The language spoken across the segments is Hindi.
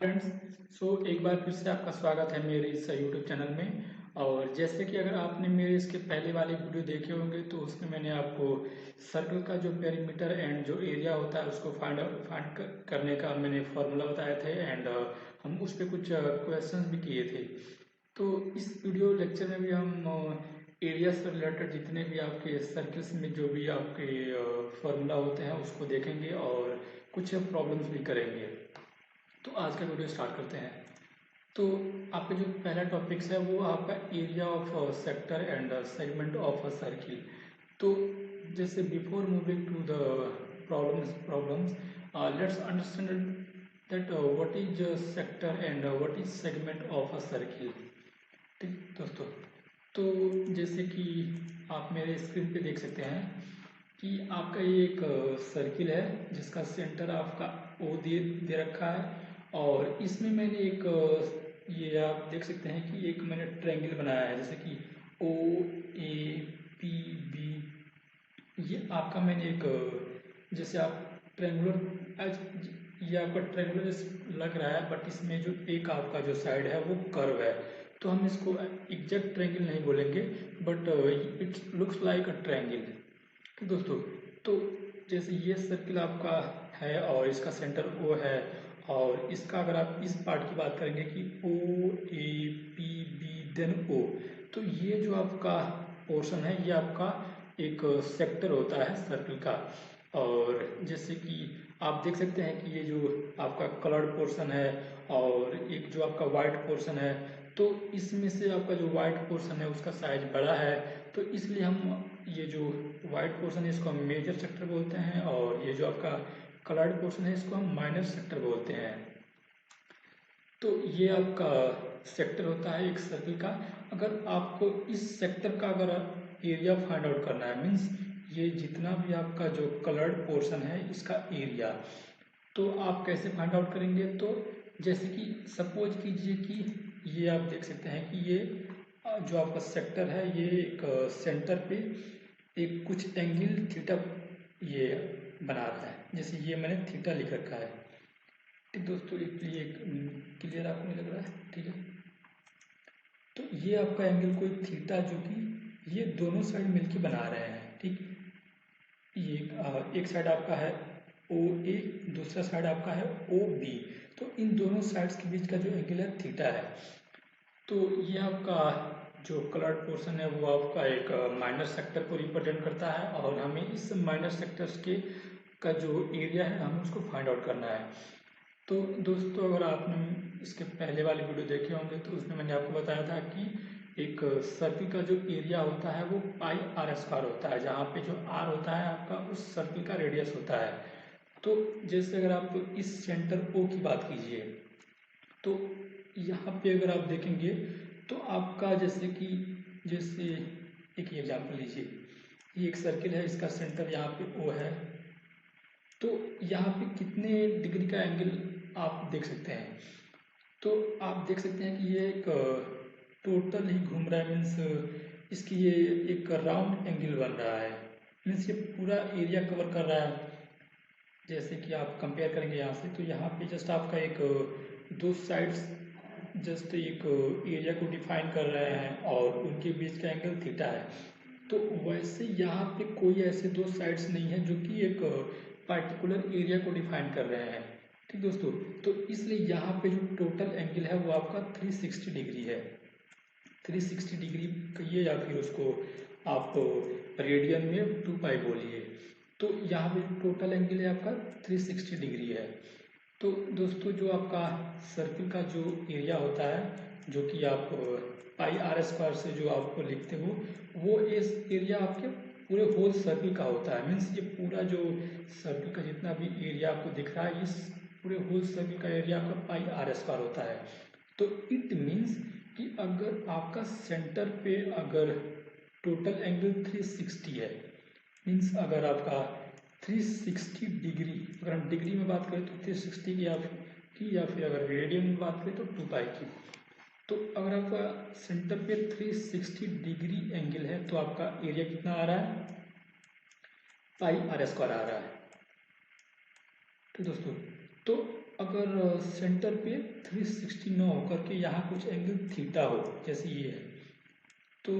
फ्रेंड्स, एक बार फिर से आपका स्वागत है मेरे इस यूट्यूब चैनल में। और जैसे कि अगर आपने मेरे इसके पहले वाले वीडियो देखे होंगे तो उसमें मैंने आपको सर्कल का जो पेरीमीटर एंड जो एरिया होता है उसको फाइंड करने का मैंने फॉर्मूला बताए थे। एंड हम उस पर कुछ क्वेश्चंस भी किए थे। तो इस वीडियो लेक्चर में भी हम एरिया से रिलेटेड जितने भी आपके सर्कल्स में जो भी आपके फॉर्मूला होते हैं उसको देखेंगे और कुछ प्रॉब्लम्स भी करेंगे। तो आज का वीडियो स्टार्ट करते हैं। तो आपका जो पहला टॉपिक्स है वो आपका area of sector and segment of a circle. तो जैसे before moving to the problems let's understand that what is sector and what is segment of a circle. ठीक दोस्तों, तो जैसे कि आप मेरे स्क्रीन पे देख सकते हैं कि आपका ये एक सर्किल है जिसका सेंटर आपका ओ दे रखा है। और इसमें मैंने एक ये आप देख सकते हैं कि एक मैंने ट्रायंगल बनाया है जैसे कि ओ ए पी बी। ये आपका मैंने एक जैसे आप ट्रायंगुलर, ये आपका ट्रायंगुलर जैसे लग रहा है बट इसमें जो एक आपका जो साइड है वो कर्व है। तो हम इसको एग्जैक्ट ट्रायंगल नहीं बोलेंगे but it looks like a triangle. तो दोस्तों, तो जैसे ये सर्किल आपका है और इसका सेंटर ओ है। और इसका अगर आप इस पार्ट की बात करेंगे कि ओ ए पी बी देन ओ, तो ये जो आपका पोर्शन है ये आपका एक सेक्टर होता है सर्किल का। और जैसे कि आप देख सकते हैं कि ये जो आपका कलर्ड पोर्शन है और एक जो आपका वाइट पोर्शन है, तो इसमें से आपका जो वाइट पोर्शन है उसका साइज बड़ा है। तो इसलिए हम ये जो वाइट पोर्शन है इसको हम मेजर सेक्टर बोलते हैं और ये जो आपका कलर्ड पोर्शन है इसको हम माइनर सेक्टर बोलते हैं। तो ये आपका सेक्टर होता है एक सर्किल का। अगर आपको इस सेक्टर का अगर एरिया फाइंड आउट करना है, मीन्स ये जितना भी आपका जो कलर्ड पोर्शन है इसका एरिया, तो आप कैसे फाइंड आउट करेंगे। तो जैसे कि सपोज कीजिए कि ये आप देख सकते हैं कि ये जो आपका सेक्टर है ये एक सेंटर पे एक कुछ एंगल थीटा ये बना रहा है। जैसे ये मैंने थीटा लिख रखा है। ठीक दोस्तों, ये क्लियर आपको नहीं लग रहा है? ठीक है, तो ये आपका एंगल कोई थीटा जो कि ये दोनों साइड मिलके बना रहे हैं। ठीक, ये एक साइड आपका है ओ ए, दूसरा साइड आपका है ओ बी। तो इन दोनों साइड्स के बीच का जो एंगल है थीटा है। तो ये आपका जो कलर्ड पोर्शन है वो आपका एक माइनर सेक्टर को रिप्रेजेंट करता है और हमें इस माइनर सेक्टर्स के का जो एरिया है हमें उसको फाइंड आउट करना है। तो दोस्तों, अगर आपने इसके पहले वाले वीडियो देखे होंगे तो उसमें मैंने आपको बताया था कि एक सर्किल का जो एरिया होता है वो पाई आर स्क्वायर होता है, जहाँ पे जो आर होता है आपका उस सर्किल का रेडियस होता है। तो जैसे अगर आप इस सेंटर ओ की बात कीजिए तो यहाँ पे अगर आप देखेंगे तो आपका जैसे एक एग्जाम्पल लीजिए, ये एक सर्किल है, इसका सेंटर यहाँ पे ओ है। तो यहाँ पे कितने डिग्री का एंगल आप देख सकते हैं। तो आप देख सकते हैं कि ये एक टोटल ही घूम रहा है, मीन्स इसकी ये एक राउंड एंगल बन रहा है। मीन्स ये पूरा एरिया कवर कर रहा है। जैसे कि आप कंपेयर करेंगे यहाँ से तो यहाँ पे जस्ट आपका एक दो साइड्स जस्ट एक एरिया को डिफाइन कर रहे हैं और उनके बीच का एंगल थीटा है। तो वैसे यहाँ पे कोई ऐसे दो साइड्स नहीं है जो कि एक पार्टिकुलर एरिया को डिफाइन कर रहे हैं। ठीक दोस्तों, तो इसलिए यहाँ पे जो टोटल एंगल है वो आपका 360 डिग्री है। 360 डिग्री कहिए या फिर उसको आप रेडियन में 2 पाई बोलिए। तो यहाँ पे टोटल एंगल है आपका 360 डिग्री है। तो दोस्तों, जो आपका सर्किल का जो एरिया होता है जो कि आप पाई आर स्क्वायर से जो आपको लिखते हो, वो इस एरिया आपके पूरे होल सर्किल का होता है। मीन्स ये पूरा जो सर्किल का जितना भी एरिया आपको दिख रहा है इस पूरे होल सर्किल का एरिया आपका पाई आर स्क्वायर होता है। तो इट मीन्स कि अगर आपका सेंटर पे अगर टोटल एंगल 360 है, मीन्स अगर आपका 360 डिग्री, अगर हम डिग्री में बात करें तो 360 की या फिर अगर रेडियन में बात करें तो 2 पाई की। तो अगर आपका सेंटर पे 360 डिग्री एंगल है तो आपका एरिया कितना आ रहा है? पाई आर स्क्वायर आ रहा है। तो दोस्तों, तो अगर सेंटर पे 360 ना होकर के यहाँ कुछ एंगल थीटा हो, जैसे ये है, तो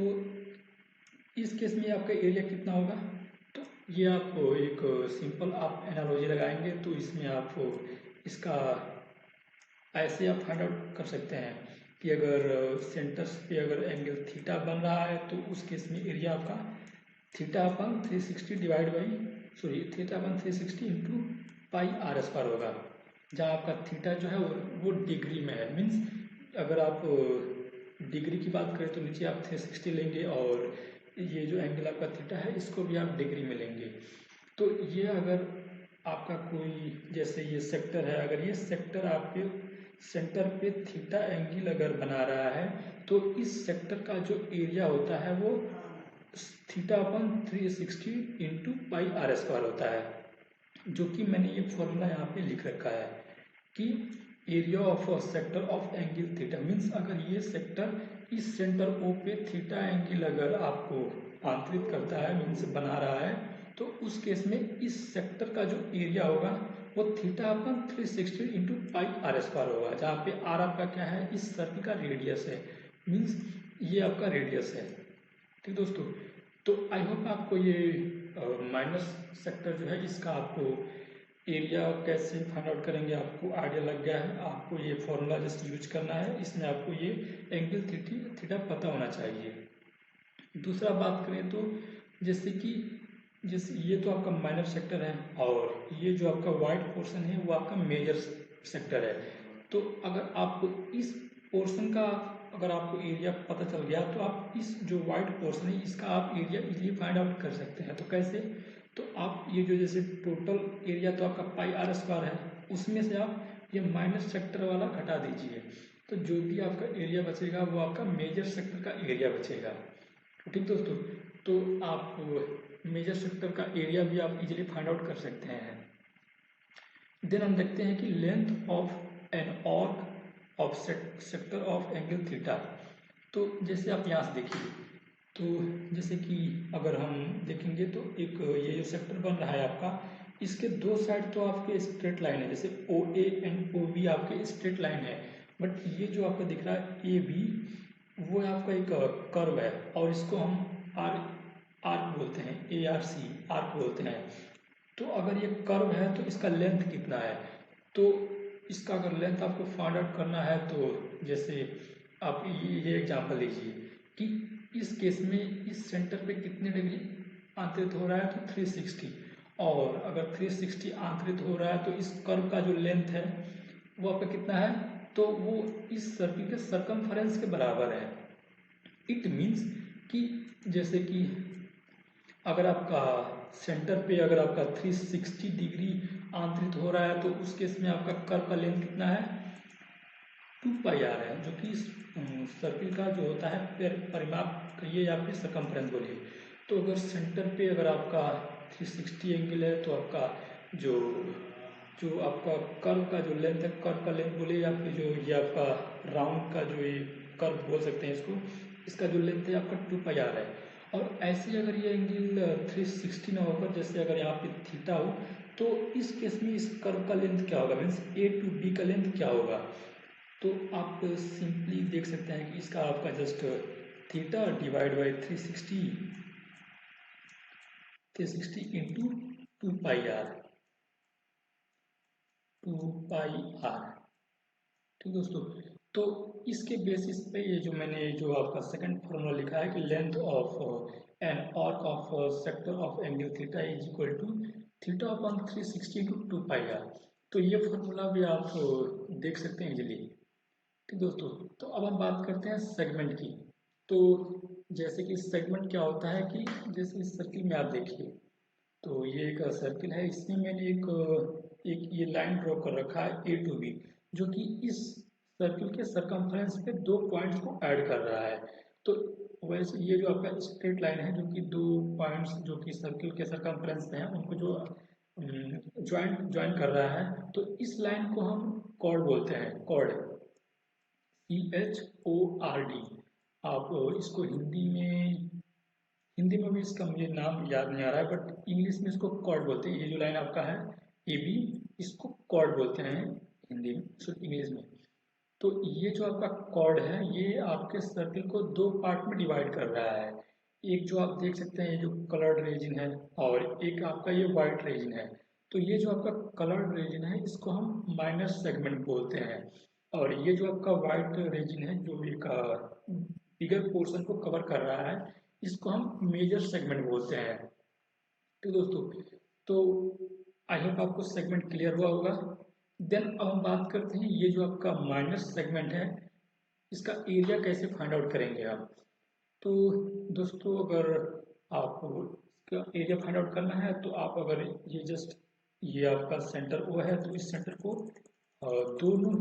इस केस में आपका एरिया कितना होगा? तो ये आप एक सिंपल आप एनालॉजी लगाएंगे तो इसमें आप इसका ऐसे आप फाइंड आउट कर सकते हैं कि अगर सेंटर्स पे अगर एंगल थीटा बन रहा है तो उस केस में एरिया आपका theta upon 360 divide by theta upon 360 into pi r square होगा, जहाँ आपका थीटा जो है वो डिग्री में है। मीन्स अगर आप डिग्री की बात करें तो नीचे आप 360 लेंगे और ये जो एंगल आपका थीटा है इसको भी आप डिग्री में लेंगे। तो ये अगर आपका कोई जैसे ये सेक्टर है, अगर ये सेक्टर आपके सेंटर पे थीटा एंगल अगर बना रहा है तो इस सेक्टर का जो एरिया होता है वो theta upon 360 into pi r square होता है, जो कि मैंने ये फॉर्मूला यहाँ पे लिख रखा है कि area of sector of angle theta. Means अगर ये सेक्टर इस सेंटर ओ पे थीटा एंगल अगर आपको आंतरित करता है, मीन्स बना रहा है, तो उस केस में इस सेक्टर का जो एरिया होगा वो theta upon 360 into pi r square होगा, जहाँ पे आर आपका क्या है, इस सर्कल का रेडियस है। मीन्स ये आपका रेडियस है। ठीक दोस्तों, तो आई होप आपको ये माइनस सेक्टर जो है इसका आपको एरिया कैसे फाइंड आउट करेंगे आपको आइडिया लग गया है। आपको ये फॉर्मूला जस्ट यूज करना है, इसमें आपको ये एंगल थीटा पता होना चाहिए। दूसरा बात करें तो जैसे ये तो आपका माइनर सेक्टर है और ये जो आपका वाइट पोर्शन है वो आपका मेजर सेक्टर है। तो अगर आपको इस पोर्शन का अगर आपको एरिया पता चल गया तो आप इस जो वाइट पोर्शन है इसका आप एरिया इजीली फाइंड आउट कर सकते हैं। तो कैसे? तो आप ये जो जैसे टोटल एरिया तो आपका पाई आर स्क्वायर है, उसमें से आप ये माइनस सेक्टर वाला घटा दीजिए, तो जो भी आपका एरिया बचेगा वो आपका मेजर सेक्टर का एरिया बचेगा। ठीक दोस्तों, तो आप मेजर सेक्टर का एरिया भी आप इजीली फाइंड आउट कर सकते हैं। देन हम देखते हैं कि length of an arc of sector of angle theta. तो जैसे आप यहाँ से देखिए, तो जैसे कि अगर हम देखेंगे तो एक ये जो सेक्टर बन रहा है आपका, इसके दो साइड तो आपके स्ट्रेट लाइन है, जैसे ओ ए एंड ओ बी आपके स्ट्रेट लाइन है, बट ये जो आपका दिख रहा है ए बी वो आपका एक कर्व है और इसको हम आर्क बोलते हैं, ए आर सी आर्क बोलते हैं। तो अगर ये कर्व है तो इसका लेंथ कितना है, तो इसका अगर लेंथ आपको फाइंड आउट करना है तो जैसे आप ये एग्जांपल लीजिए कि इस केस में इस सेंटर पे कितने डिग्री आंतरित हो रहा है, तो 360, और अगर 360 आंतरित हो रहा है तो इस कर्व का जो लेंथ है वो आपका कितना है, तो वो इस सर्किल के सरकमफेरेंस के बराबर है। इट मीन्स कि जैसे कि अगर आपका सेंटर पे अगर आपका 360 डिग्री आंतरित हो रहा है तो उस केस में आपका कर्व का लेंथ कितना है, 2 पाई आर है, जो कि सर्किल का जो होता है परिमाप करिए या फिर सरकमफ्रेंस बोलिए। तो अगर सेंटर पे अगर आपका 360 एंगल है तो आपका जो जो आपका कर्व का जो लेंथ है, कर्व का लेंथ बोलिए या फिर जो ये आपका राउंड का जो ये कर्व बोल सकते हैं इसको, इसका जो लेंथ है आपका 2 पाई आर है। और ऐसे अगर ये एंगल 360 ना होकर जैसे अगर यहाँ पे थीटा हो तो इस केस में इस कर्व का लेंथ क्या होगा, मीन्स ए टू बी का लेंथ क्या होगा। तो आप सिंपली देख सकते हैं कि इसका आपका just theta divide by 360 into 2 pi r, 2 pi r. ठीक दोस्तों, तो इसके बेसिस पे ये जो मैंने जो आपका सेकंड फॉर्मूला लिखा है कि length of an arc of sector of angle theta is equal to theta upon 360 into 2 pi r. तो ये फॉर्मूला भी आप देख सकते हैं इजीली। ठीक दोस्तों, तो अब हम बात करते हैं सेगमेंट की। तो जैसे कि सेगमेंट क्या होता है कि जैसे इस सर्किल में आप देखिए, तो ये एक सर्किल है, इसमें मैंने एक ये लाइन ड्रॉ कर रखा है ए टू बी, जो कि इस सर्किल के सरकमफ्रेंस पे दो पॉइंट्स को ऐड कर रहा है। तो वैसे ये जो आपका स्ट्रेट लाइन है जो कि दो पॉइंट्स जो कि सर्किल के सरकमफ्रेंस पे हैं उनको जो ज्वाइन कर रहा है, तो इस लाइन को हम कॉर्ड बोलते हैं, कॉर्ड, CHORD। आप इसको हिंदी में भी इसका मुझे नाम याद नहीं आ रहा है, बट इंग्लिश में इसको कॉर्ड बोलते हैं। ये जो लाइन आपका है ए बी, इसको कॉर्ड बोलते हैं हिंदी में, सॉरी इंग्लिश में। तो ये जो आपका कॉर्ड है ये आपके सर्किल को दो पार्ट में डिवाइड कर रहा है। एक जो आप देख सकते हैं ये जो कलर्ड रीजन है, और एक आपका ये वाइट रीजन है। तो ये जो आपका कलर्ड रीजन है इसको हम माइनर सेगमेंट बोलते हैं, और ये जो आपका वाइट रीजन है जो एक बिगर पोर्शन को कवर कर रहा है इसको हम मेजर सेगमेंट बोलते हैं। तो दोस्तों, तो आई होप आपको सेगमेंट क्लियर हुआ होगा। देन अब हम बात करते हैं ये जो आपका माइनर सेगमेंट है इसका एरिया कैसे फाइंड आउट करेंगे आप। तो दोस्तों, अगर आपको इसका एरिया फाइंड आउट करना है तो आप अगर ये आपका सेंटर ओ है तो इस सेंटर को दोनों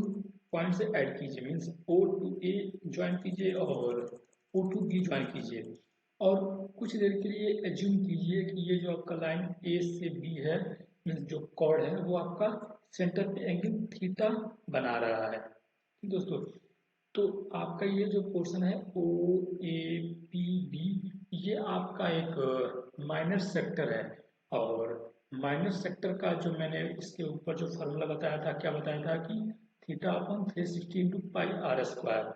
पॉइंट से ऐड कीजिए, मीन्स ओ टू ए ज्वाइन कीजिए और ओ टू बी ज्वाइन कीजिए, और कुछ देर के लिए एज्यूम कीजिए कि ये जो आपका लाइन ए से बी है, मीन्स जो कॉर्ड है वो आपका सेंटर पे एंगल थीटा बना रहा है। दोस्तों, तो आपका ये जो पोर्शन है ओ ए पी बी, ये आपका एक माइनर सेक्टर है। और माइनर सेक्टर का जो मैंने इसके ऊपर जो फॉर्मूला बताया था, क्या बताया था कि theta upon 360 into pi r square,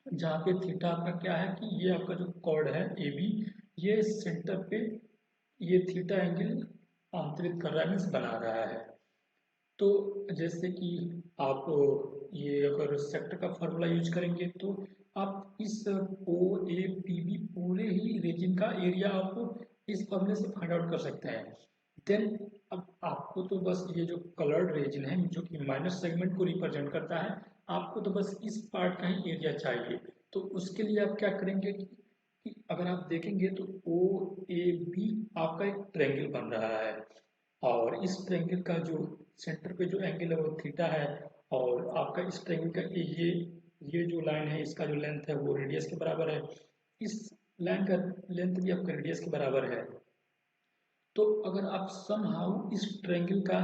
जहाँ पे थीटा आपका क्या है कि ये आपका जो कॉर्ड है ए बी, ये सेंटर पे ये थीटा एंगल आंतरित कर रहा है, मीन्स बना रहा है। तो जैसे कि आप ये अगर सेक्टर का फॉर्मूला यूज करेंगे तो आप इस ओ ए पी बी पूरे ही रीजन का एरिया आप इस फॉर्मूले से फाइंड आउट कर सकते हैं। देन अब आपको तो बस ये जो कलर्ड रीजन है जो कि माइनस सेगमेंट को रिप्रेजेंट करता है, आपको तो बस इस पार्ट का ही एरिया चाहिए। तो उसके लिए आप क्या करेंगे कि अगर आप देखेंगे तो ओ ए बी आपका एक ट्रायंगल बन रहा है, और इस ट्रायंगल का जो सेंटर पे जो एंगल है वो थीटा है, और आपका इस ट्रायंगल का ये जो लाइन है इसका जो लेंथ है वो रेडियस के बराबर है, इस लाइन का लेंथ भी आपका रेडियस के बराबर है। तो अगर आप समहाउ इस ट्रायंगल का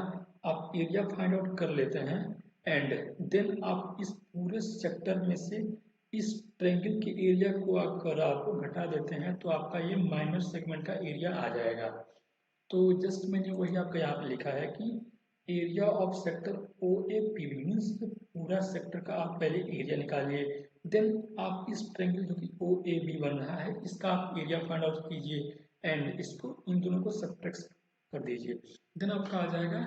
आप एरिया फाइंड आउट कर लेते हैं, एंड देन आप इस पूरे सेक्टर में से इस ट्रायंगल के एरिया को अगर आप घटा देते हैं तो आपका ये माइनर सेगमेंट का एरिया आ जाएगा। तो जस्ट मैंने वही आपका यहाँ पे लिखा है कि area of sector O A P B, means पूरा सेक्टर का आप पहले एरिया निकालिए, देन आप इस ट्रायंगल जो कि ओ ए बी बन रहा है इसका आप एरिया फाइंड आउट कीजिए एंड इसको इन दोनों को सब्ट्रैक्ट कर दीजिए। देन आपका आ जाएगा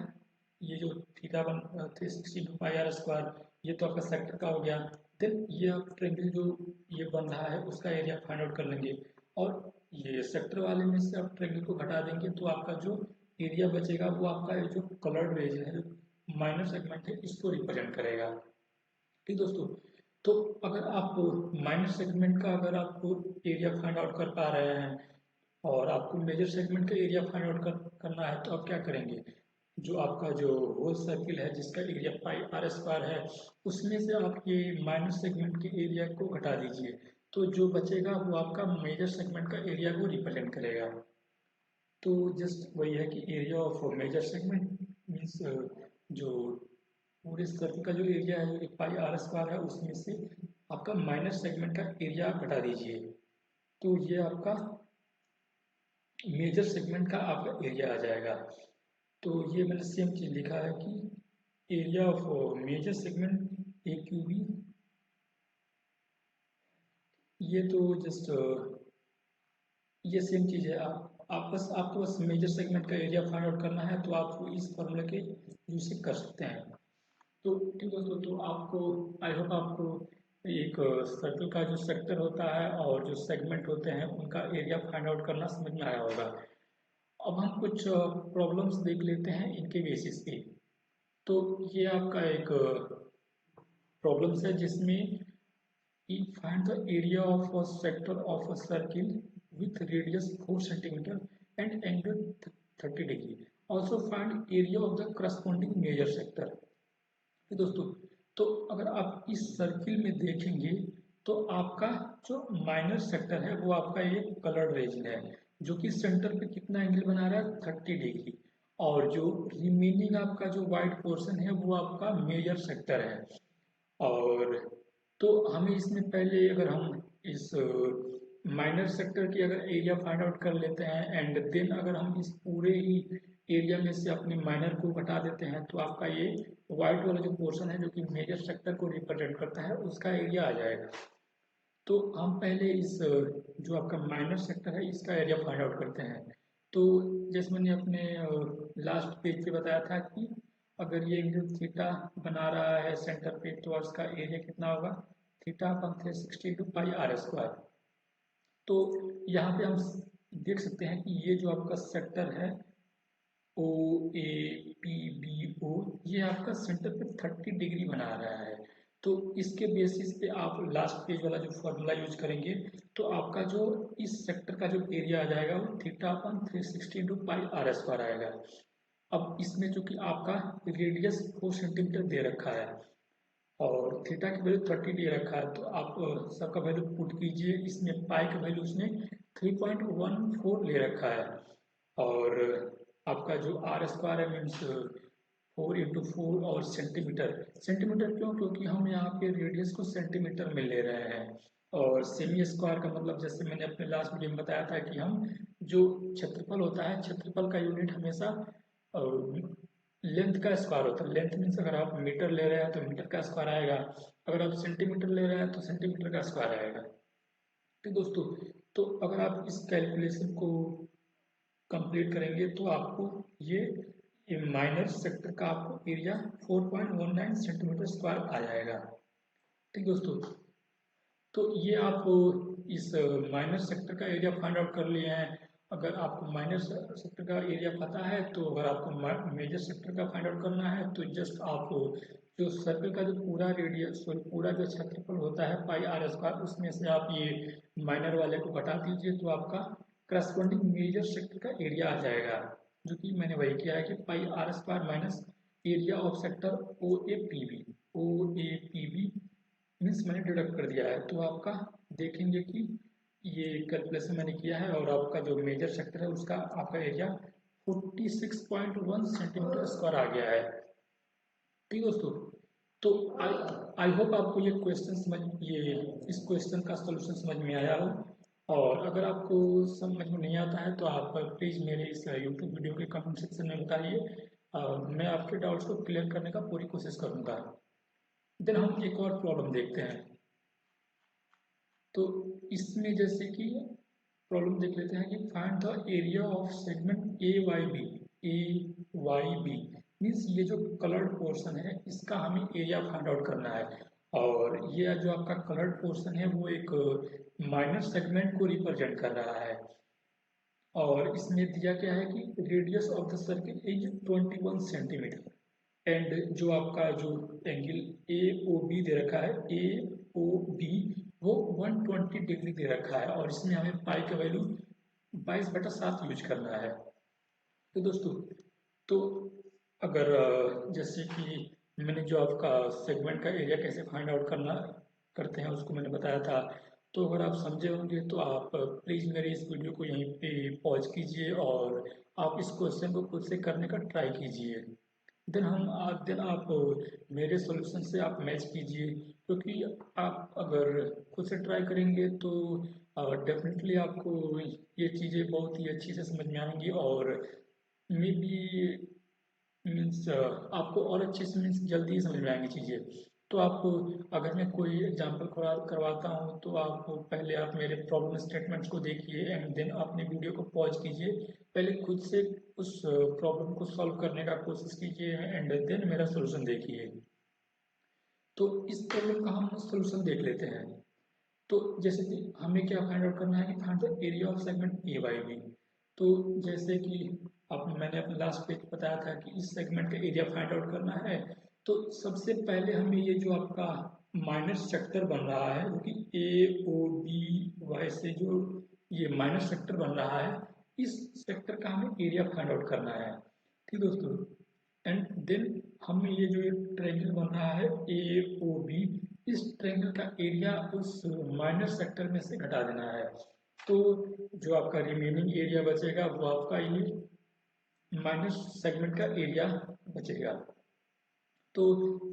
ये जो थीटा बन 360 पाई आर स्क्वायर, ये तो आपका सेक्टर का हो गया। देन ये आप ट्रायंगल जो ये बन रहा है उसका एरिया फाइंड आउट कर लेंगे, और ये सेक्टर वाले में से आप ट्रायंगल को घटा देंगे तो आपका जो एरिया बचेगा वो आपका जो कलर्ड रीजन है, जो माइनर सेगमेंट है, इसको रिप्रेजेंट करेगा। ठीक दोस्तों, तो अगर आप माइनर सेगमेंट का अगर आप एरिया फाइंड आउट कर पा रहे हैं और आपको मेजर सेगमेंट का एरिया फाइंड आउट करना है तो आप क्या करेंगे, जो आपका जो होल सर्किल है जिसका एरिया पाई आर स्क्वायर है उसमें से आप ये माइनर सेगमेंट के एरिया को घटा दीजिए, तो जो बचेगा वो आपका मेजर सेगमेंट का एरिया को रिप्रेजेंट करेगा। तो जस्ट वही है कि area of major segment means जो पूरे सर्कल का जो एरिया है जो पाई आर स्क्वायर है उसमें से आपका माइनर सेगमेंट का एरिया घटा दीजिए, तो ये आपका मेजर सेगमेंट का आपका एरिया आ जाएगा। तो ये मैंने सेम चीज लिखा है कि area of major segment A Q B, ये तो जस्ट ये सेम चीज है। आप बस आपको बस मेजर सेगमेंट का एरिया फाइंड आउट करना है तो आप इस फॉर्मूले के यूज से कर सकते हैं। तो ठीक दोस्तों, तो आपको आई होप आपको एक सर्कल का जो सेक्टर होता है और जो सेगमेंट होते हैं उनका एरिया फाइंड आउट करना समझ में आया होगा। अब हम कुछ प्रॉब्लम्स देख लेते हैं इनके बेसिस पे। तो ये आपका एक प्रॉब्लम्स है जिसमें find the area of a sector of a circle with radius 4 centimeter and angle 30 degree. Also find area of the corresponding major sector. तो दोस्तों, तो अगर आप इस सर्किल में देखेंगे तो आपका जो माइनर सेक्टर है वो आपका ये कलर्ड रीजन है जो कि सेंटर पे कितना एंगल बना रहा है 30 डिग्री, और जो रिमेनिंग आपका जो वाइट पोर्शन है वो आपका मेजर सेक्टर है। और तो हमें इसमें पहले अगर हम इस माइनर सेक्टर की अगर एरिया फाइंड आउट कर लेते हैं एंड देन अगर हम इस पूरे ही एरिया में से अपने माइनर को घटा देते हैं तो आपका ये व्हाइट वाला जो पोर्शन है जो कि मेजर सेक्टर को रिप्रेजेंट करता है उसका एरिया आ जाएगा। तो हम पहले इस जो आपका माइनर सेक्टर है इसका एरिया फाइंड आउट करते हैं। तो जैसे मैंने अपने लास्ट पेज पे बताया था कि अगर ये एंगल थीटा बना रहा है सेंटर पे तो उसका एरिया कितना होगा, थीटा अपन 360 पाई r²। तो यहाँ पे हम देख सकते हैं कि ये जो आपका सेक्टर है ओ ए पी बी ओ, ये आपका सेंटर पे 30 डिग्री बना रहा है। तो इसके बेसिस पे आप लास्ट पेज वाला जो फॉर्मूला यूज करेंगे तो आपका जो इस सेक्टर का जो एरिया आ जाएगा वो थीटा अपन 360 पाई r² आएगा। अब इसमें चूंकि आपका रेडियस 4 सेंटीमीटर दे रखा है और थीटा की वैल्यू 30 दे रखा है, तो आप सबका वैल्यू पुट कीजिए। इसमें पाई का वैल्यू उसने 3.14 ले रखा है और आपका जो r² है मीन्स 4 × 4 और सेंटीमीटर। सेंटीमीटर क्यों, क्योंकि हम यहाँ पे रेडियस को सेंटीमीटर में ले रहे हैं और सेमी स्क्वायर का मतलब जैसे मैंने अपने लास्ट वीडियो में बताया था कि हम जो क्षेत्रफल होता है क्षेत्रफल का यूनिट हमेशा लेंथ का स्क्वायर होता है। लेंथ मीन्स अगर आप मीटर ले रहे हैं तो मीटर का स्क्वायर आएगा, अगर आप सेंटीमीटर ले रहे हैं तो सेंटीमीटर का स्क्वायर आएगा। ठीक दोस्तों, तो अगर आप इस कैलकुलेशन को कंप्लीट करेंगे तो आपको ये माइनर सेक्टर का आपको एरिया 4.19 सेंटीमीटर स्क्वायर आ जाएगा। ठीक दोस्तों, तो ये आप इस माइनर सेक्टर का एरिया फाइंड आउट कर लिए हैं। अगर आपको माइनर सेक्टर का एरिया पता है तो अगर आपको मेजर सेक्टर का फाइंड आउट करना है तो जस्ट आप जो सर्कल का जो पूरा रेडियस पूरा जो क्षेत्रफल होता है पाई r², उसमें से आप ये माइनर वाले को घटा दीजिए तो आपका करस्पॉन्डिंग मेजर सेक्टर का एरिया आ जाएगा, जो कि मैंने वही किया है कि pi r² minus area of sector O A P B means मैंने डिडक्ट कर दिया है। तो आपका देखेंगे कि ये कैलकुलेशन मैंने किया है और आपका जो मेजर सेक्टर है उसका आपका एरिया 46.1 सेंटीमीटर स्क्वायर आ गया है। ठीक दोस्तों, तो आई होप आपको ये इस क्वेश्चन का सोल्यूशन समझ में आया हो। और अगर आपको समझ में नहीं आता है तो आप प्लीज़ मेरे इस यूट्यूब वीडियो के कमेंट सेक्शन में बताइए, मैं आपके डाउट्स को क्लियर करने का पूरी कोशिश करूँगा। देन हम एक और प्रॉब्लम देखते हैं। तो इसमें जैसे कि प्रॉब्लम देख लेते हैं कि find the area of segment A Y B means ये जो कलर्ड पोर्शन है इसका हमें एरिया फाइंड आउट करना है। और ये जो आपका कलर्ड पोर्शन है वो एक माइनर सेगमेंट को रिप्रेजेंट कर रहा है और इसमें दिया क्या है कि radius of the circle is 21 centimetre and जो आपका जो एंगल ए ओ बी दे रखा है ए ओ बी वो 120 डिग्री दे रखा है और इसमें हमें पाई का वैल्यू 22/7 यूज करना है। तो दोस्तों, तो अगर जैसे कि मैंने जो आपका सेगमेंट का एरिया कैसे फाइंड आउट करते हैं उसको मैंने बताया था, तो अगर आप समझे होंगे तो आप प्लीज़ मेरे इस वीडियो को यहीं पे पॉज कीजिए और आप इस क्वेश्चन को खुद से करने का ट्राई कीजिए। देन आप मेरे सॉल्यूशन से आप मैच कीजिए, क्योंकि आप अगर खुद से ट्राई करेंगे तो डेफिनेटली आपको ये चीज़ें बहुत ही अच्छी से समझ में आएंगी और मे बी मीन्स आपको और अच्छे से मीन्स जल्दी ही समझ में आएंगी चीज़ें। तो आप अगर मैं कोई एग्जांपल करवाता हूँ तो आप पहले आप मेरे प्रॉब्लम स्टेटमेंट्स को देखिए एंड देन अपने वीडियो को पॉज कीजिए, पहले खुद से उस प्रॉब्लम को सॉल्व करने का कोशिश कीजिए एंड देन मेरा सोल्यूशन देखिए। तो इस प्रॉब्लम का हम सोल्यूशन देख लेते हैं। तो जैसे कि हमें क्या फाइंड आउट करना है कि find the area of segment A Y B. तो जैसे कि अब मैंने अपने लास्ट पेज बताया था कि इस सेगमेंट का एरिया फाइंड आउट करना है, तो सबसे पहले हमें ये जो आपका माइनर सेक्टर बन रहा है जो कि ए ओ बी वाई से जो ये माइनर सेक्टर बन रहा है इस सेक्टर का हमें एरिया फाइंड आउट करना है। ठीक दोस्तों, एंड देन हमें ये जो ट्रायंगल बन रहा है ए ओ बी, इस ट्रायंगल का एरिया उस माइनर सेक्टर में से घटा देना है। तो जो आपका रिमेनिंग एरिया बचेगा वो आपका ये माइनर सेगमेंट का एरिया बचेगा। तो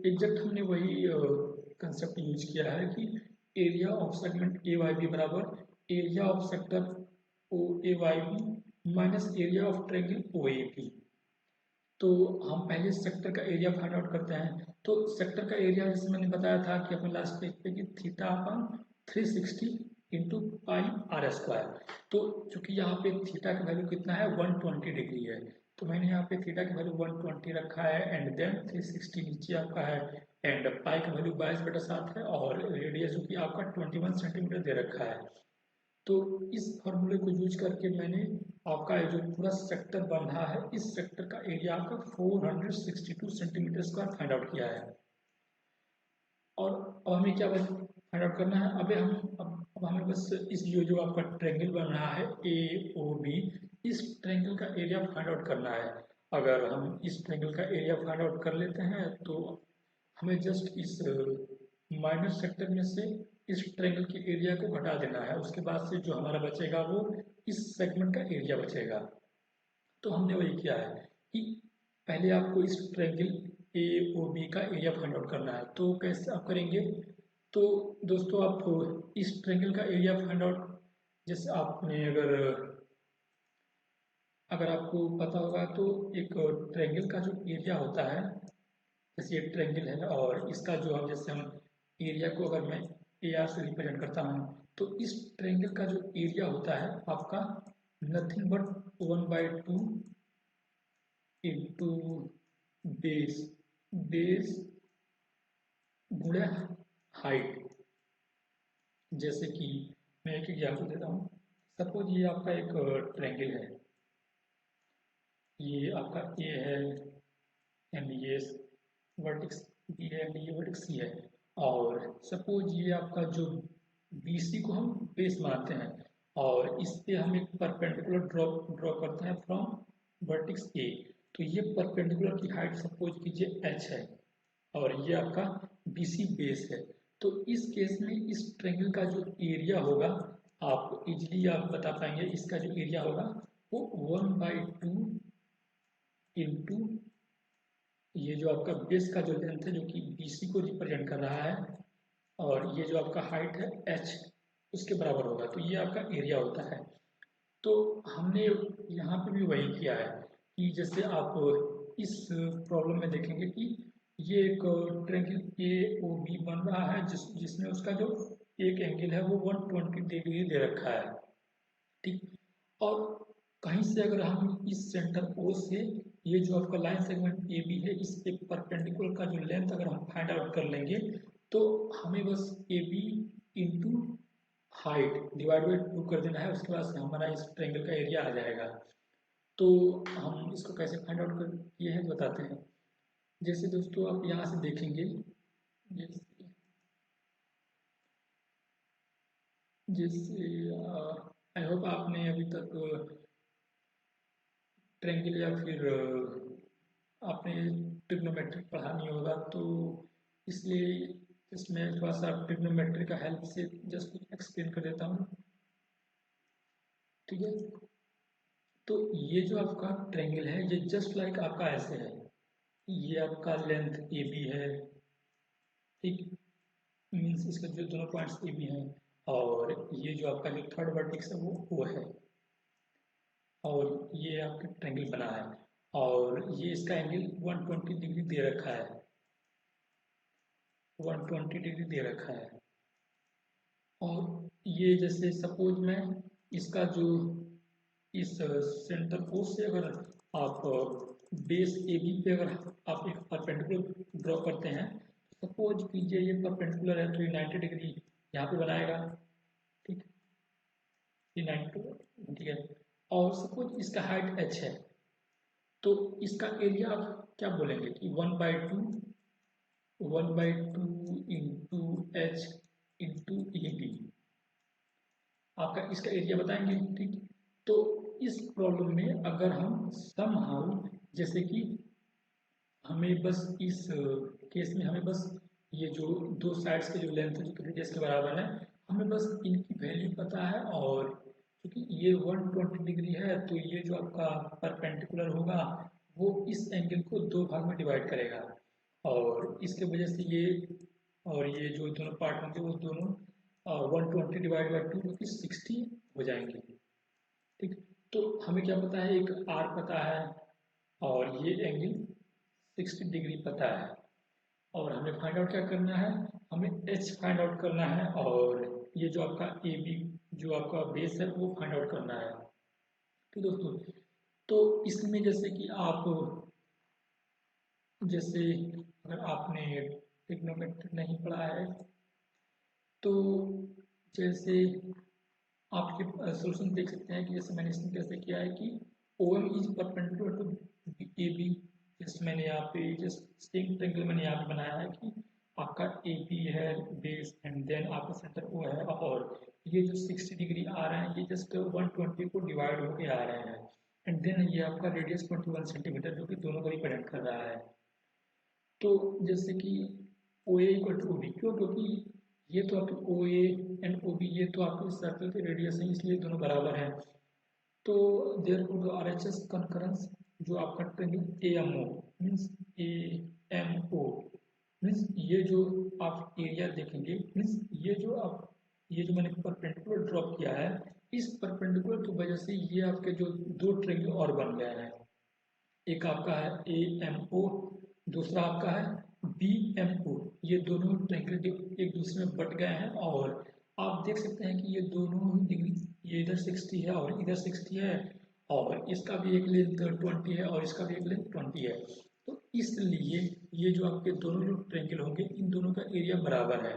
एग्जैक्ट हमने वही कंसेप्ट यूज किया है कि area of segment A Y b बराबर area of sector O a Y b minus area of triangle o a b. तो हम पहले सेक्टर का एरिया फाइंड आउट करते हैं। तो सेक्टर का एरिया जैसे मैंने बताया था कि अपने लास्ट पेज पे कि theta upon 360 into pi r square. तो चूंकि यहाँ पे थीटा का वैल्यू कितना है 120 डिग्री है, तो मैंने यहाँ पे थीटा की वैल्यू 120 रखा है एंड देन 360 नीचे आपका है एंड पाई का वैल्यू 22/7 है और रेडियस जो कि आपका 21 सेंटीमीटर दे रखा है। तो इस फॉर्मूले को यूज करके मैंने आपका ये जो पूरा सेक्टर बन रहा है इस सेक्टर का एरिया आपका 462 सेंटीमीटर स्क्वायर फाइंड आउट किया है। और अब हमें क्या फाइंड आउट करना है, अब हमें बस इस जो आपका ट्रायंगल बन रहा है ए ओ बी, इस ट्रायंगल का एरिया फाइंड आउट करना है। अगर हम इस ट्रायंगल का एरिया फाइंड आउट कर लेते हैं तो हमें जस्ट इस माइनर सेक्टर में से इस ट्रायंगल के एरिया को घटा देना है, उसके बाद से जो हमारा बचेगा वो इस सेगमेंट का एरिया बचेगा। तो हमने वही किया है कि पहले आपको इस ट्रायंगल ए ओ बी का एरिया फाइंड आउट करना है। तो कैसे आप करेंगे, तो दोस्तों आप इस ट्रायंगल का एरिया फाइंड आउट जैसे आपने अगर आपको पता होगा तो एक ट्रायंगल का जो एरिया होता है, जैसे ये ट्रायंगल है और इसका जो हम जैसे हम एरिया को अगर मैं ए आर से रिप्रेजेंट करता हूँ तो इस ट्रायंगल का जो एरिया होता है आपका nothing but 1/2 into base base गुणे हाइट। जैसे कि मैं एक एग्जाम्पल देता हूँ, सपोज ये आपका एक ट्रायंगल है, ये आपका ए है एंड ये वर्टेक्स बी है एंड ये वर्टेक्स सी है। और सपोज ये आपका जो बी सी को हम बेस मानते हैं और इस पे हम एक परपेंडिकुलर ड्रॉ करते हैं फ्रॉम वर्टेक्स ए। तो ये परपेंडिकुलर की हाइट सपोज कीजिए एच है और ये आपका बी सी बेस है। तो इस केस में इस ट्रायंगल का जो एरिया होगा आप इजीली आप बता पाएंगे, इसका जो एरिया होगा वो 1/2 इंटू ये जो आपका बेस का जो लेंथ है जो कि BC को रिप्रेजेंट कर रहा है और ये जो आपका हाइट है h उसके बराबर होगा। तो ये आपका एरिया होता है। तो हमने यहाँ पे भी वही किया है कि जैसे आप इस प्रॉब्लम में देखेंगे कि ये एक ट्रायंगल ए ओ बी बन रहा है जिसमें उसका जो एक एंगल है वो 120 डिग्री दे रखा है, ठीक। और कहीं से अगर हम इस सेंटर ओ से ये जो आपका लाइन सेगमेंट ए बी है इस पे परपेंडिकुलर का जो लेंथ अगर हम फाइंड आउट कर लेंगे तो हमें बस A B into height divide by 2 कर देना है, उसके बाद से हमारा इस ट्रायंगल का एरिया आ जाएगा। तो हम इसको कैसे फाइंड आउट कर ये है बताते हैं। जैसे दोस्तों आप यहाँ से देखेंगे, जैसे जैसे आई होप आपने अभी तक ट्रायंगल या फिर आपने ट्रिग्नोमेट्रिक पढ़ा नहीं होगा, तो इसलिए इसमें थोड़ा सा ट्रिग्नोमेट्रिक का हेल्प से जस्ट एक्सप्लेन कर देता हूँ, ठीक है। तो ये जो आपका ट्रायंगल है ये जस्ट लाइक आपका ऐसे है, ये आपका लेंथ ए बी है, ठीक, मीन्स इसके जो दोनों पॉइंट्स ए बी हैं और ये जो आपका जो थर्ड वर्टेक्स है वो है और ये आपका ट्रायंगल बना है और ये इसका एंगल 120 डिग्री दे रखा है, 120 डिग्री दे रखा है। और ये जैसे सपोज मैं इसका जो इस सेंटर ओ से अगर आप बेस ए बी पे अगर आप एक परपेंडिकुलर ड्रॉ करते हैं, सपोज कीजिए ये परपेंडिकुलर है तो ये 90 डिग्री यहाँ पे बनाएगा, ठीक, ये 90, ठीक है। और सपोज इसका हाइट h है तो इसका एरिया आप क्या बोलेंगे कि 1/2 into h into A B आपका इसका एरिया बताएंगे, ठीक। तो इस प्रॉब्लम में अगर हम समहाउ जैसे कि हमें बस इस केस में हमें बस ये जो दो साइड्स के जो लेंथ है जो रेडियस के बराबर है हमें बस इनकी वैल्यू पता है और क्योंकि ये 120 डिग्री है तो ये जो आपका परपेंडिकुलर होगा वो इस एंगल को दो भाग में डिवाइड करेगा और इसके वजह से ये और ये जो दोनों पार्ट होंगे वो दोनों 120 डिवाइड बाई 2 जो कि 60 हो जाएंगे, ठीक। तो हमें क्या पता है, एक आर पता है और ये एंगल 60 डिग्री पता है। और हमें फाइंड आउट क्या करना है, हमें एच फाइंड आउट करना है, और ये जो आपका ए बी जो आपका बेस है वो फाइंड आउट करना है। तो दोस्तों, तो इसमें जैसे कि आप जैसे अगर आपने ट्रिग्नोमेट्री नहीं पढ़ा है तो जैसे आप ये सोल्यूशन देख सकते हैं कि जैसे मैंने इसमें कैसे किया है कि O M is perpendicular to A B. जैसे मैंने यहाँ पे जस्ट सेम ट्रायंगल मैंने यहाँ पे बनाया है कि आपका ए बी है बेस एंड देन आपका सेंटर ओ है, और ये जो 60 डिग्री आ रहे हैं ये जस्ट 120 को डिवाइड होके आ रहे हैं, एंड देन ये आपका रेडियस 21 सेंटीमीटर जो कि दोनों को रिप्रेजेंट कर रहा है। तो जैसे कि ओ ए इक्वल टू ओ बी, क्यों, क्योंकि ये तो आपके ओ ए एंड ओ बी ये तो आपके सर्कल के रेडियस है, इसलिए दोनों बराबर हैं। तो देयरफॉर द आरएचएस कंकरेंस जो आपका triangle A M O means A M O means ये जो आप एरिया देखेंगे मीन्स ये जो मैंने परपेंडिकुलर ड्रॉप किया है, इस परपेंडिकुलर की वजह से ये आपके जो दो ट्रायंगल और बन गए हैं। एक आपका है ए एम ओ, दूसरा आपका है बी एम ओ। ये दोनों ट्रायंगल एक दूसरे में बट गए हैं, और आप देख सकते हैं कि ये दोनों डिग्री, ये इधर 60 है और इधर 60 है, और इसका भी एक लेंथ 20 है और इसका भी एक लेंथ 20 है। तो इसलिए ये जो आपके दोनों जो ट्रायंगल होंगे इन दोनों का एरिया बराबर है।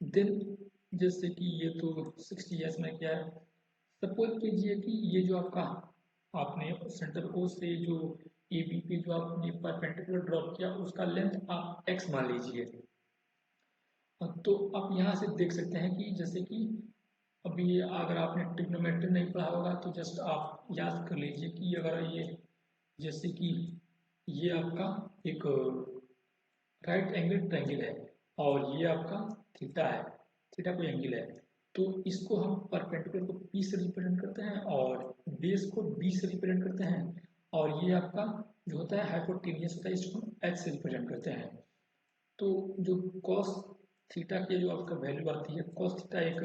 देन जैसे कि ये तो 60 है, इसमें क्या है, सपोज कीजिए कि ये जो आपका आपने सेंटर ओ से जो ए बी पे जो आपने परपेंडिकुलर ड्रॉप किया उसका लेंथ आप एक्स मान लीजिए। तो आप यहाँ से देख सकते हैं कि जैसे कि अभी अगर आपने ट्रिग्नोमेट्री नहीं पढ़ा होगा तो जस्ट आप याद कर लीजिए कि अगर ये जैसे कि ये आपका एक राइट एंगल ट्रायंगल है और ये आपका थीटा है, थीटा कोई एंगल है, तो इसको हम परपेंडिकुलर को P से रिप्रेजेंट करते हैं और बेस को B से रिप्रेजेंट करते हैं, और ये आपका जो होता है हाइपोटेनियस होता है, इसको हम H से रिप्रेजेंट करते हैं। तो जो कॉस थीटा की जो आपका वैल्यू आती है, कॉस थीटा एक,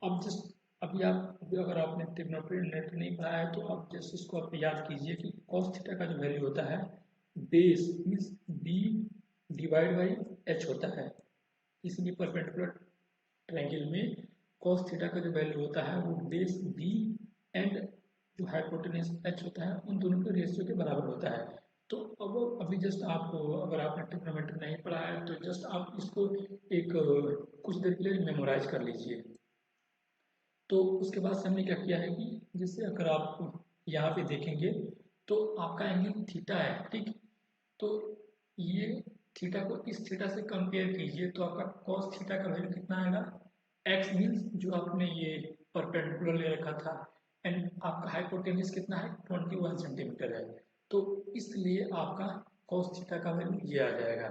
अब जस्ट अभी अगर आपने ट्रिग्नोमेट्री नहीं पढ़ा है तो आप जस्ट इसको आप याद कीजिए कि कॉस थीटा का जो वैल्यू होता है base means b divide by h होता है। इसलिए परपेंडिकुलर ट्रायंगल में cos थीटा का जो वैल्यू होता है वो बेस बी एंड जो हाइपोटेन्यूज एच होता है उन दोनों के रेशियो के बराबर होता है। तो अब अभी जस्ट आपको अगर आपने ट्रिग्नोमेट्री नहीं पढ़ा है तो जस्ट आप इसको एक कुछ देर के लिए मेमोराइज कर लीजिए। तो उसके बाद से हमने क्या किया है कि जैसे अगर आप यहाँ पे देखेंगे तो आपका एंगल थीटा है, ठीक, तो ये थीटा को इस थीटा से कंपेयर कीजिए तो आपका cos थीटा का वैल्यू कितना आएगा, x मीन्स जो आपने ये परपेंडिकुलर ले रखा था, एंड आपका हाइपोटेन्यूज कितना है 21 सेंटीमीटर है, तो इसलिए आपका cos थीटा का वैल्यू ये आ जाएगा।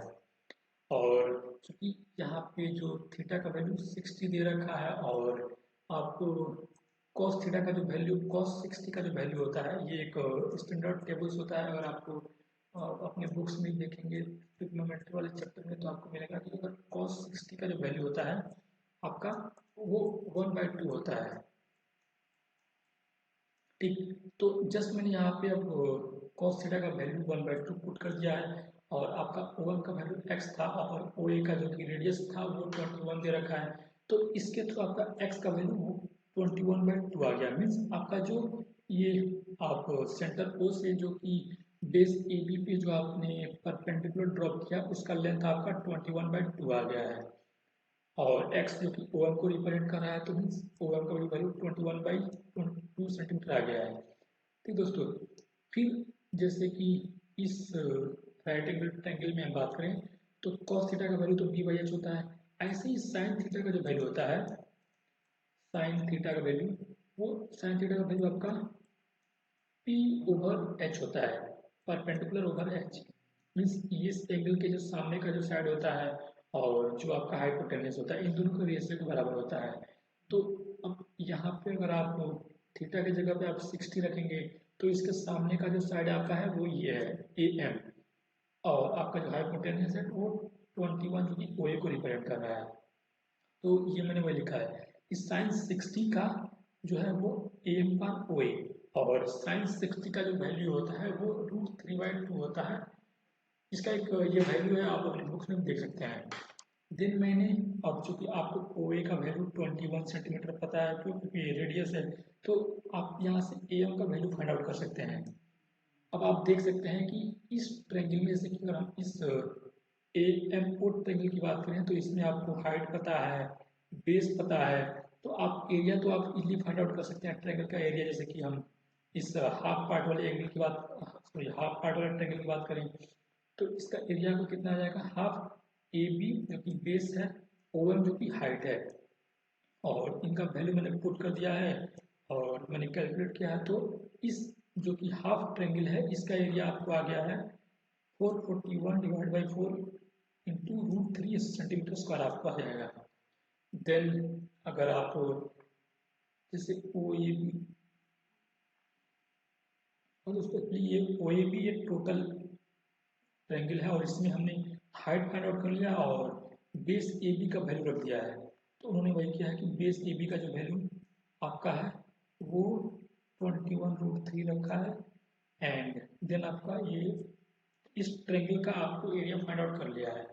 और चूंकि यहाँ पे जो थीटा का वैल्यू 60 दे रखा है और आपको cos थीटा का जो वैल्यू cos 60 का जो वैल्यू होता है ये एक स्टैंडर्ड टेबल्स होता है। अगर आपको अपने बुक्स में देखेंगे ट्रिग्नोमेट्री वाले चैप्टर में तो आपको मिलेगा कि अगर cos 60 का जो वैल्यू होता है आपका वो 1/2 होता है, ठीक। तो जस्ट मैंने यहाँ पे अब cos थीटा का वैल्यू 1/2 पुट कर दिया है, और आपका O1 का वैल्यू x था और OA का जो कि रेडियस था वो 21 दे रखा है, तो इसके थ्रू आपका x का वैल्यू 21/2 आ गया। मीन्स आपका जो ये आप सेंटर O से जो कि बेस AB पे जो आपने परपेंडिकुलर ड्रॉप किया उसका लेंथ आपका 21/2 आ गया है, और x जो कि O1 को रिप्रेजेंट कर रहा है तो मीन्स O1 का वैल्यू 21/2 सेंटीमीटर आ गया है, ठीक दोस्तों। फिर जैसे कि इस राइट एंगल ट्रायंगल में हम बात करें तो cos थीटा का वैल्यू तो b/h होता है, ऐसे ही sin थीटा का जो वैल्यू होता है, sin थीटा का वैल्यू वो sin थीटा का वैल्यू आपका p/h होता है, परपेंडिकुलर ओवर h मीन्स इस एंगल के जो सामने का जो साइड होता है और जो आपका हाइपोटेन्यूज होता है इन दोनों का रेशियो के बराबर होता है। तो अब यहाँ पे अगर आप थीटा की जगह पे आप 60 रखेंगे तो इसके सामने का जो साइड आपका है वो ये है AM, और आपका जो हाइपोटेन्यूज है वो 21 जो कि OA को रिप्रेजेंट कर रहा है। तो ये मैंने वही लिखा है, इस साइन 60 का जो है वो AM/OA और साइन 60 का जो वैल्यू होता है वो √3/2 होता है। इसका एक ये वैल्यू है, आप अपने बुक्स में भी देख सकते हैं। दिन मैंने, अब चूंकि आपको OA का वैल्यू 21 सेंटीमीटर पता है क्योंकि रेडियस है, तो आप यहाँ से AM का वैल्यू फाइंड आउट कर सकते हैं। अब आप देख सकते हैं कि इस ट्रायंगल में से कि अगर हम इस AM ओ ट्रायंगल की बात करें तो इसमें आपको हाइट पता है, बेस पता है, तो आप एरिया तो आप इजीली फाइंड आउट कर सकते हैं ट्रायंगल का एरिया। जैसे कि हम इस हाफ पार्ट वाले एंगल की बात, सॉरी हाफ पार्ट वाले ट्रायंगल की बात करें तो इसका एरिया को कितना आ जाएगा, हाफ AB जो कि बेस है, OM जो कि हाइट है, और इनका वैल्यू मैंने पुट कर दिया है और मैंने कैलकुलेट किया है। तो इस जो कि हाफ ट्रायंगल है इसका एरिया आपको आ गया है 441/4 इंटू √3 सेंटीमीटर स्क्वायर आपको आ जाएगा। देन अगर आप जैसे OAB, और दोस्तों ये OAB एक टोटल ट्रायंगल है और इसमें हमने हाइट फाइंड आउट कर लिया और बेस AB का वैल्यू रख दिया है। तो उन्होंने वही किया है कि बेस AB का जो वैल्यू आपका है वो 21√3 रखा है, एंड देन आपका ये इस ट्रायंगल का आपको एरिया फाइंड आउट कर लिया है।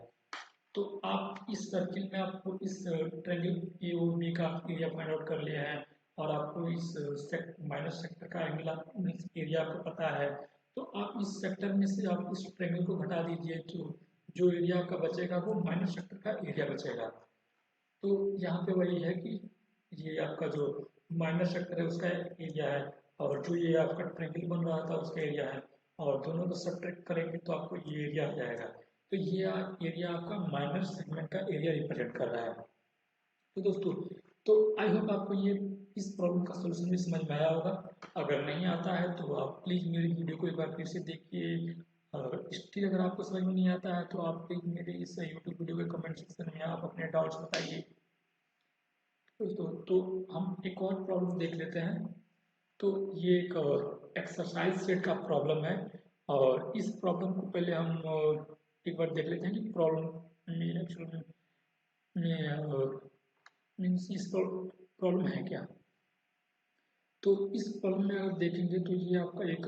तो आप इस सर्किल में आपको इस ट्रायंगल AOB का एरिया फाइंड आउट कर लिया है और आपको इस माइनस सेक्टर का एंगल एरिया आपको पता है। तो आप इस सेक्टर में से आप इस ट्रायंगल को घटा दीजिए तो जो एरिया आपका बचेगा वो माइनस सेक्टर का एरिया बचेगा। तो यहाँ पे वही है कि ये आपका जो माइनस सेक्टर है उसका एरिया है और जो ये आपका ट्रायंगल बन रहा था उसका एरिया है, और दोनों को सब्ट्रैक्ट करेंगे तो आपको ये एरिया आ जाएगा। तो ये एरिया आपका माइनर सेगमेंट का एरिया रिप्रेजेंट कर रहा है। तो दोस्तों, तो आई होप आपको ये इस प्रॉब्लम का सोल्यूशन भी समझ में आया होगा। अगर नहीं आता है तो आप प्लीज़ मेरी वीडियो को एक बार फिर से देखिए, और स्टिल अगर आपको समझ में नहीं आता है तो आप प्लीज़ मेरे इस यूट्यूब वीडियो के कमेंट सेक्शन में आप अपने डाउट्स बताइए। दोस्तों, तो हम एक और प्रॉब्लम देख लेते हैं। तो ये एक एक्सरसाइज सेट का प्रॉब्लम है, और इस प्रॉब्लम को पहले हम एक बार देख लेते हैं कि प्रॉब्लम में एक्चुअल में मीन्स इस प्रॉब्लम है क्या। तो इस प्रॉब्लम में अगर देखेंगे तो ये आपका एक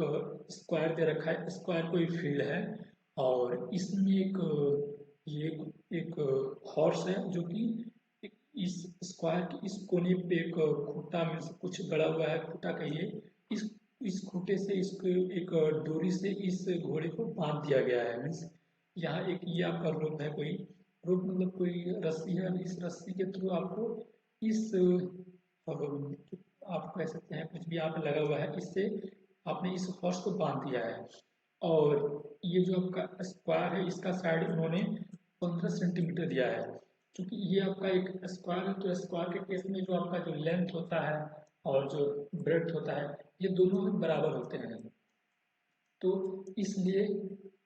स्क्वायर दे रखा है, स्क्वायर कोई फील्ड है, और इसमें एक ये एक हॉर्स है जो कि इस स्क्वायर के इस कोने पे एक खूंटा में से कुछ गड़ा हुआ है, खूंटा कहिए, इस खूंटे से इसको एक डोरी से इस घोड़े को बांध दिया गया है। मीन्स यहाँ एक ये आपका रोप है, कोई रोप मतलब कोई रस्सी है, इस रस्सी के थ्रू आपको इस आप कह सकते हैं कुछ भी आप लगा हुआ है, इससे आपने इस हॉर्स को बांध दिया है। और ये जो आपका स्क्वायर है इसका साइड उन्होंने 15 सेंटीमीटर दिया है। क्योंकि ये आपका एक स्क्वायर है तो स्क्वायर के केस में जो आपका जो लेंथ होता है और जो ब्रेड्थ होता है ये दोनों में बराबर होते हैं। तो इसलिए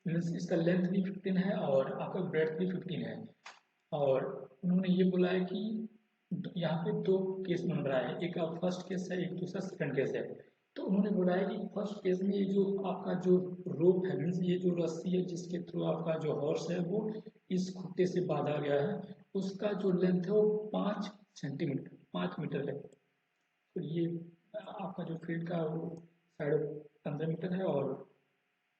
मीन्स इसका लेंथ भी 15 है और आपका ब्रेड्थ भी 15 है। और उन्होंने ये बोला है कि यहाँ पे दो केस बन रहा है, एक फर्स्ट केस है, एक दूसरा सेकंड केस है। तो उन्होंने बोला है कि फर्स्ट केस में ये जो आपका जो रोप है, मीन्स ये जो रस्सी है जिसके थ्रू आपका जो हॉर्स है वो इस खुट्टे से बांधा गया है, उसका जो लेंथ है वो 5 सेंटीमीटर 5 मीटर है। तो ये आपका जो फील्ड का वो 15.5 मीटर है, और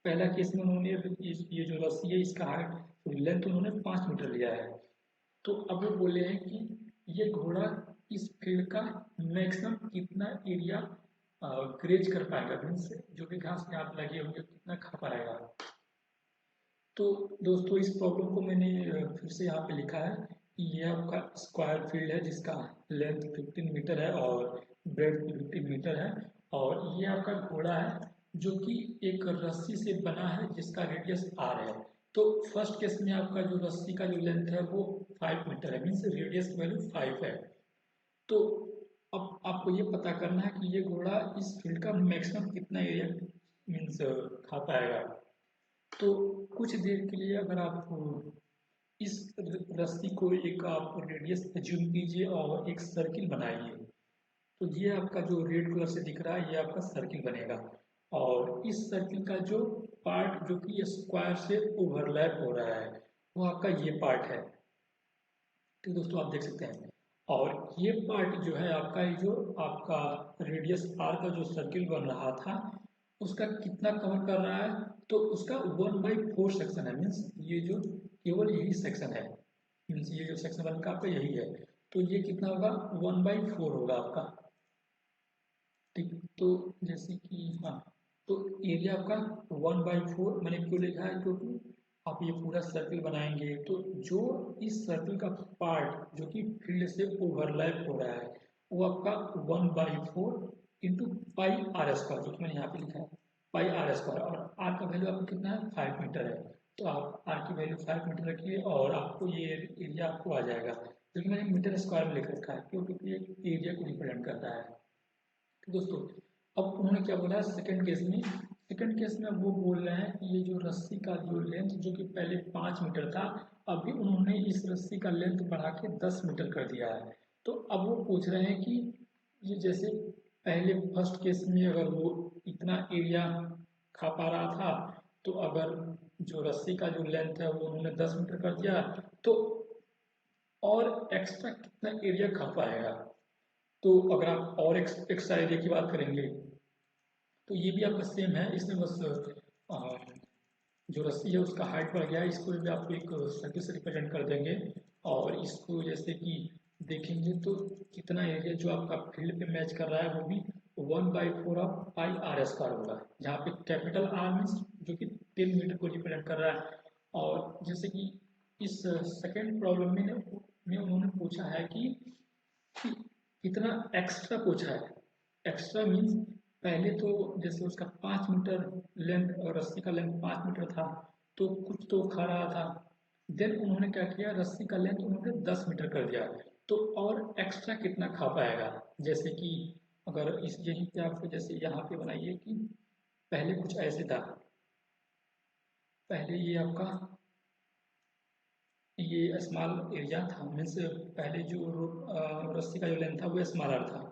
पहला केस में उन्होंने ये जो रस्सी है इसका हाइट लेंथ उन्होंने 5 मीटर लिया है। तो अब वो बोले हैं कि ये घोड़ा इस फील्ड का मैक्सिमम कितना एरिया ग्रेज कर पाएगा, मीन्स जो भी घास में आप लगे होंगे कितना खा पाएगा। तो दोस्तों, इस प्रॉब्लम को मैंने फिर से यहाँ पे लिखा है कि ये आपका स्क्वायर फील्ड है जिसका लेंथ 15 मीटर है और ब्रेड्थ 15 मीटर है, और ये आपका घोड़ा है जो कि एक रस्सी से बना है जिसका रेडियस r है। तो फर्स्ट केस में आपका जो रस्सी का जो लेंथ है वो 5 मीटर है, मीन्स रेडियस की वैल्यू 5 है। तो अब आपको ये पता करना है कि ये घोड़ा इस फील्ड का मैक्सिमम कितना एरिया मीन्स खा पाएगा। तो कुछ देर के लिए अगर आप इस रस्सी को एक आप रेडियस एज्यूम कीजिए और एक सर्किल बनाइए, तो ये आपका जो रेड कलर से दिख रहा है ये आपका सर्किल बनेगा, और इस सर्किल का जो पार्ट जो कि स्क्वायर से ओवरलैप हो रहा है वो आपका ये पार्ट है। तो दोस्तों, आप देख सकते हैं और ये पार्ट जो है आपका, ये जो आपका रेडियस आर का जो सर्किल बन रहा था उसका कितना कवर कर रहा है, तो उसका 1/4 सेक्शन है। मीन्स ये जो केवल यही सेक्शन है, मीन्स ये जो सेक्शन बन का आपका यही है, तो ये कितना होगा, 1/4 होगा आपका। ठीक, तो जैसे कि हाँ, तो एरिया आपका 1/4 मैंने क्यों लिखा है, क्योंकि आप ये पूरा सर्किल बनाएंगे तो जो इस सर्किल का पार्ट जो कि फील्ड से ओवरलैप हो रहा है वो आपका 1/4 इंटू पाई आर स्क्वायर, जो कि मैंने यहाँ पे लिखा है पाई आर स्क्वायर, और आर का वैल्यू आपको कितना है, 5 मीटर है। तो आप आर की वैल्यू 5 मीटर रखिए और आपको ये एरिया आपको आ जाएगा, जो कि मैंने मीटर स्क्वायर में लिख रखा है क्योंकि ये एरिया को रिप्रेजेंट करता है। तो दोस्तों अब उन्होंने क्या बोला है सेकंड केस में, सेकंड केस में वो बोल रहे हैं कि ये जो रस्सी का जो लेंथ जो कि पहले 5 मीटर था, अभी उन्होंने इस रस्सी का लेंथ बढ़ा के 10 मीटर कर दिया है। तो अब वो पूछ रहे हैं कि ये जैसे पहले फर्स्ट केस में अगर वो इतना एरिया खा पा रहा था, तो अगर जो रस्सी का जो लेंथ है वो उन्होंने 10 मीटर कर दिया, तो और एक्स्ट्रा कितना एरिया खा पाएगा। तो अगर आप और एक्स्ट्रा एरिया की बात करेंगे तो ये भी आपका सेम है, इसमें बस अ, जो रस्सी है उसका हाइट बढ़ गया है, इसको भी आपको एक सर्किल से रिप्रेजेंट कर देंगे। और इसको जैसे कि देखेंगे तो कितना एरिया जो आपका फील्ड पे मैच कर रहा है वो भी 1/4 ऑफ पाई आर स्क्वायर होगा, जहाँ पे कैपिटल आर मीन्स जो कि 10 मीटर को रिप्रेजेंट कर रहा है। और जैसे कि इस सेकेंड प्रॉब्लम में उन्होंने पूछा है कि कितना एक्स्ट्रा पूछा है। एक्स्ट्रा मीन्स पहले तो जैसे उसका 5 मीटर लेंथ और रस्सी का लेंथ 5 मीटर था, तो कुछ तो खा रहा था। देन उन्होंने क्या किया, रस्सी का लेंथ उन्होंने 10 मीटर कर दिया, तो और एक्स्ट्रा कितना खा पाएगा। जैसे कि अगर इस यहीं पे आपको जैसे यहाँ पे बनाइए कि पहले कुछ ऐसे था, पहले ये आपका ये स्मॉल एरिया था, मीन्स पहले जो रस्सी का जो लेंथ था वो स्मॉलर था,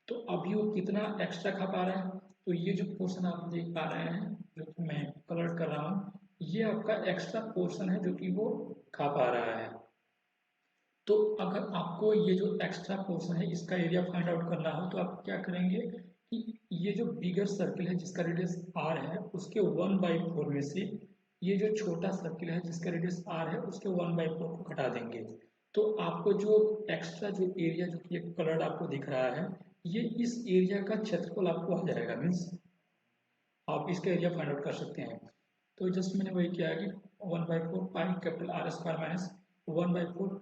तो अभी वो कितना एक्स्ट्रा खा पा रहा है। तो ये जो पोर्शन आप देख पा रहे हैं जो कि मैं कलर कर रहा हूँ, ये आपका एक्स्ट्रा पोर्शन है जो कि वो खा पा रहा है। तो अगर आपको ये जो एक्स्ट्रा पोर्शन है इसका एरिया फाइंड आउट करना हो तो आप क्या करेंगे कि ये जो बिगर सर्किल है जिसका रेडियस आर है उसके 1/4 में से ये जो छोटा सर्किल है जिसका रेडियस आर है उसके 1/4 को घटा देंगे। तो आपको जो एक्स्ट्रा जो एरिया जो कि एक कलर आपको दिख रहा है, ये इस एरिया का क्षेत्रफल आपको आ जाएगा। मीन्स आप इसका एरिया फाइंड आउट कर सकते हैं। तो जस्ट मैंने वही किया है कि 1/4 pi capital R square minus 1/4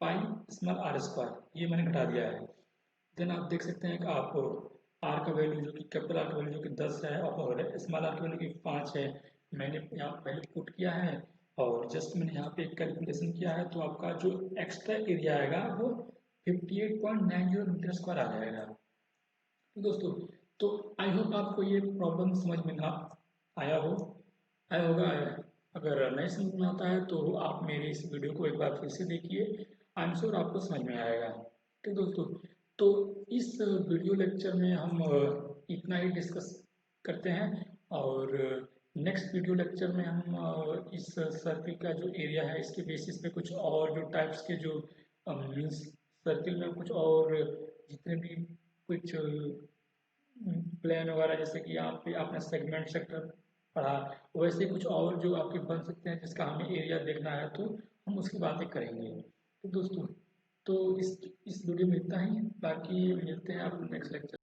pi small r square, ये मैंने घटा दिया है। देन आप देख सकते हैं कि आप आर का वैल्यू जो कि कैपिटल आर का वैल्यू जो कि 10 है और स्मॉल आर का वैल्यू की 5 है, मैंने यहाँ पहले पुट किया है और जस्ट मैंने यहाँ पे एक कैलकुलेशन किया है, तो आपका जो एक्स्ट्रा एरिया आएगा वो 58.90 मीटर स्क्वायर आ जाएगा। तो दोस्तों, तो आई होप आपको ये प्रॉब्लम समझ में ना आया हो, आया होगा। अगर नहीं समझ में आता है तो आप मेरी इस वीडियो को एक बार फिर से देखिए, आई एम श्योर आपको समझ में आएगा। तो दोस्तों, तो इस वीडियो लेक्चर में हम इतना ही डिस्कस करते हैं, और नेक्स्ट वीडियो लेक्चर में हम इस सर्किल का जो एरिया है इसके बेसिस पे कुछ और जो टाइप्स के जो मीन्स सर्किल में कुछ और जितने भी कुछ प्लान वगैरह, जैसे कि यहाँ पे आपने सेगमेंट सेक्टर पढ़ा, वैसे कुछ और जो आपके बन सकते हैं जिसका हमें एरिया देखना है तो हम उसकी बातें करेंगे। तो दोस्तों, तो इस वीडियो में इतना ही, बाकी मिलते हैं आप नेक्स्ट लेक्चर।